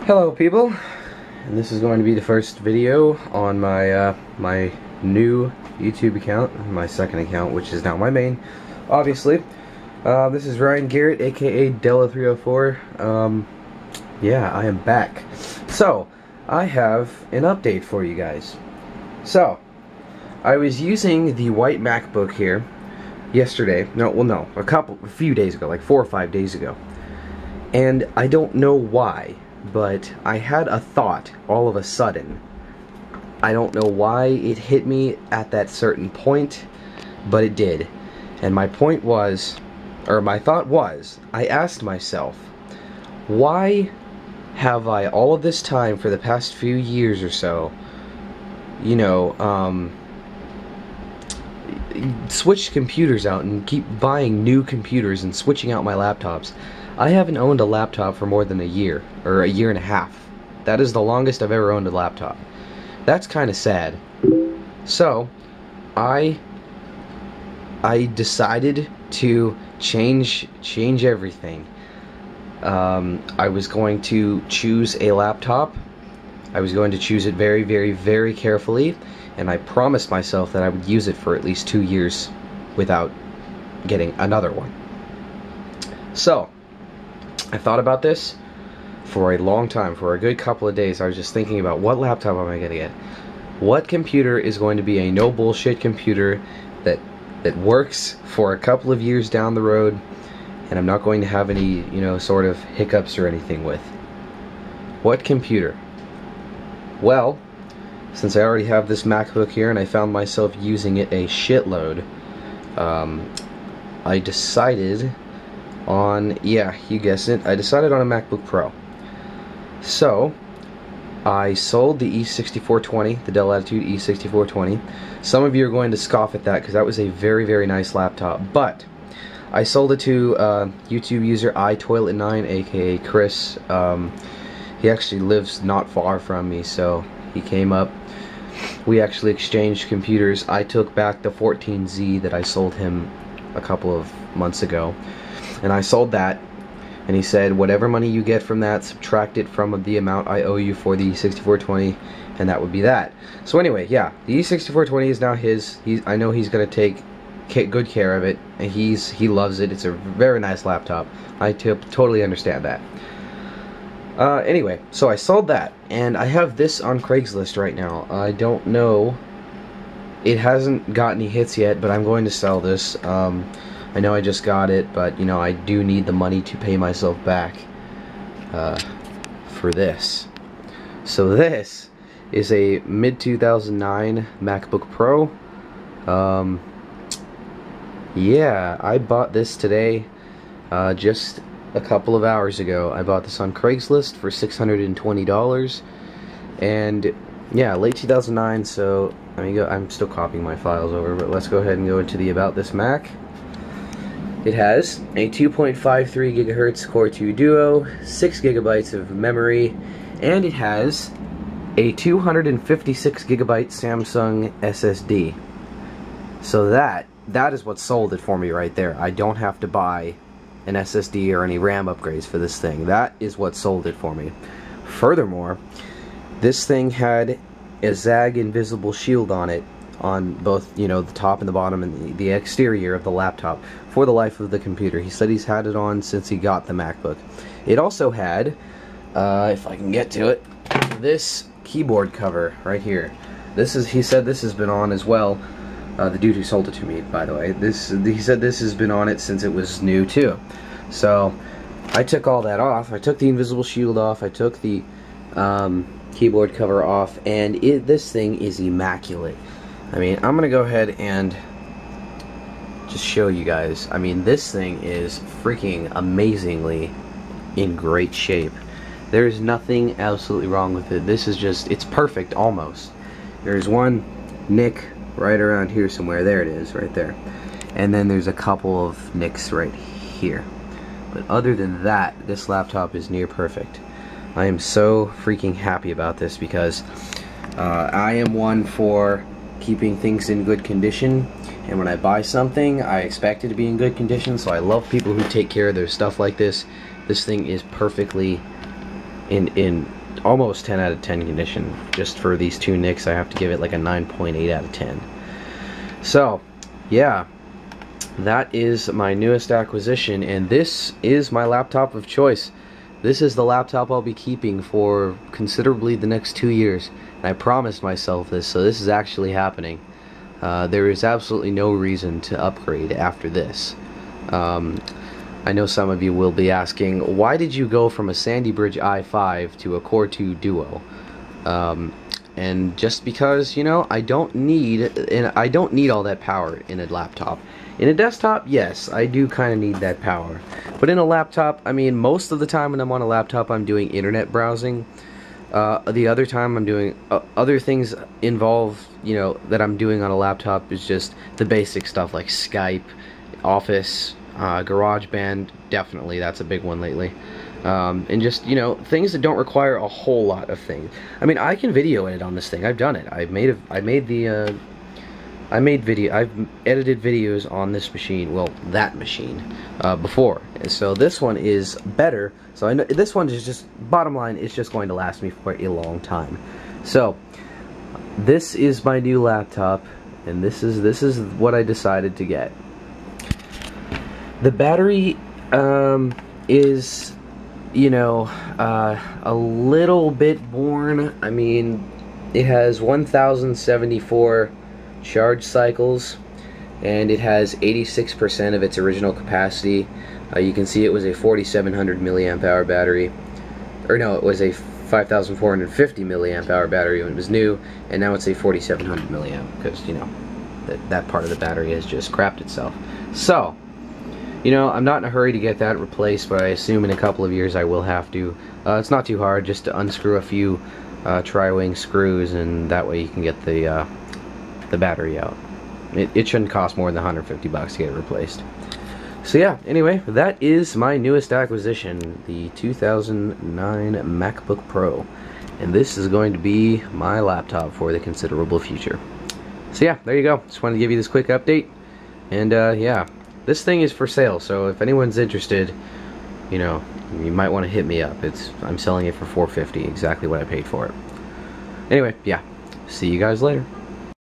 Hello people, and this is going to be the first video on my my new YouTube account, my second account, which is now my main, obviously. This is ryangehret, aka Della304. Yeah, I am back. So, I have an update for you guys. So, I was using the white MacBook here yesterday, a few days ago, like 4 or 5 days ago. And I don't know why, but I had a thought all of a sudden. I don't know why it hit me at that certain point, but it did. And my point was, or my thought was, I asked myself, why have I all of this time for the past few years or so, you know, switched computers out and keep buying new computers and switching out my laptops? I haven't owned a laptop for more than a year, or a year and a half. That is the longest I've ever owned a laptop. That's kind of sad. So, I decided to change everything. I was going to choose a laptop. I was going to choose it very, very, very carefully, and I promised myself that I would use it for at least 2 years without getting another one. So, I thought about this for a long time, for a good couple of days. I was just thinking about, what laptop am I going to get? What computer is going to be a no bullshit computer that works for a couple of years down the road, and I'm not going to have any, you know, sort of hiccups or anything with? What computer? Well, since I already have this MacBook here and I found myself using it a shitload, I decided on, yeah, you guessed it, I decided on a MacBook Pro. So, I sold the E6420, the Dell Latitude E6420. Some of you are going to scoff at that because that was a very, very nice laptop, but I sold it to YouTube user iToilet9, aka Chris. He actually lives not far from me, so he came up. We actually exchanged computers. I took back the 14Z that I sold him a couple of months ago, and I sold that, and he said, whatever money you get from that, subtract it from the amount I owe you for the E6420, and that would be that. So anyway, yeah, the E6420 is now his. I know he's going to take good care of it, and he loves it. It's a very nice laptop. I totally understand that. Anyway, so I sold that, and I have this on Craigslist right now. I don't know, it hasn't got any hits yet, but I'm going to sell this. I know I just got it, but you know, I do need the money to pay myself back for this. So this is a mid-2009 MacBook Pro. Yeah, I bought this today, just a couple of hours ago. I bought this on Craigslist for $620, and yeah, late 2009. So I'm still copying my files over, but let's go ahead and go into the About This Mac. It has a 2.53 GHz Core 2 Duo, 6 GB of memory, and it has a 256 GB Samsung SSD. So that is what sold it for me right there. I don't have to buy an SSD or any RAM upgrades for this thing. That is what sold it for me. Furthermore, this thing had a ZAG invisible shield on it, on both, you know, the top and the bottom and the exterior of the laptop for the life of the computer. He said he's had it on since he got the MacBook. It also had, if I can get to it, this keyboard cover right here. He said this has been on as well. The dude who sold it to me, by the way, he said this has been on it since it was new too. So I took all that off. I took the invisible shield off. I took the keyboard cover off, and this thing is immaculate. I mean, I'm gonna go ahead and just show you guys. I mean, this thing is freaking amazingly in great shape. There's nothing absolutely wrong with it. This is just, it's perfect almost. There's one nick right around here somewhere. There it is, right there. And then there's a couple of nicks right here. But other than that, this laptop is near perfect. I am so freaking happy about this because I am one for keeping things in good condition, and when I buy something, I expect it to be in good condition, so I love people who take care of their stuff like this. This thing is perfectly in almost 10 out of 10 condition. Just for these two nicks, I have to give it like a 9.8 out of 10. So, yeah, that is my newest acquisition, and this is my laptop of choice. This is the laptop I'll be keeping for considerably the next 2 years. And I promised myself this, so this is actually happening. There is absolutely no reason to upgrade after this. I know some of you will be asking, why did you go from a Sandy Bridge i5 to a Core 2 Duo? And just because, you know, I don't need all that power in a laptop. In a desktop, yes, I do kind of need that power. But in a laptop, I mean, most of the time when I'm on a laptop, I'm doing internet browsing. The other time I'm doing other things involved, you know, that I'm doing on a laptop is just the basic stuff like Skype, Office, GarageBand, definitely, that's a big one lately. And just, you know, things that don't require a whole lot of things. I mean, I can video edit on this thing. I've done it. I've edited videos on this machine, well, that machine, before. And so this one is better. So I know this one is just, bottom line, it's just going to last me for a long time. So this is my new laptop, and this is what I decided to get. The battery is, you know, a little bit worn. I mean, it has 1074 charge cycles, and it has 86% of its original capacity. You can see it was a 4700 milliamp hour battery, or no, it was a 5450 milliamp hour battery when it was new, and now it's a 4700 milliamp because, you know, that part of the battery has just crapped itself. So, you know, I'm not in a hurry to get that replaced, but I assume in a couple of years I will have to. It's not too hard, just to unscrew a few tri-wing screws, and that way you can get the battery out. It shouldn't cost more than 150 bucks to get it replaced. So yeah, anyway, that is my newest acquisition, the 2009 MacBook Pro. And this is going to be my laptop for the considerable future. So yeah, there you go. Just wanted to give you this quick update. And yeah, this thing is for sale, so if anyone's interested, you know, you might want to hit me up. I'm selling it for $450, exactly what I paid for it. Anyway, yeah, see you guys later.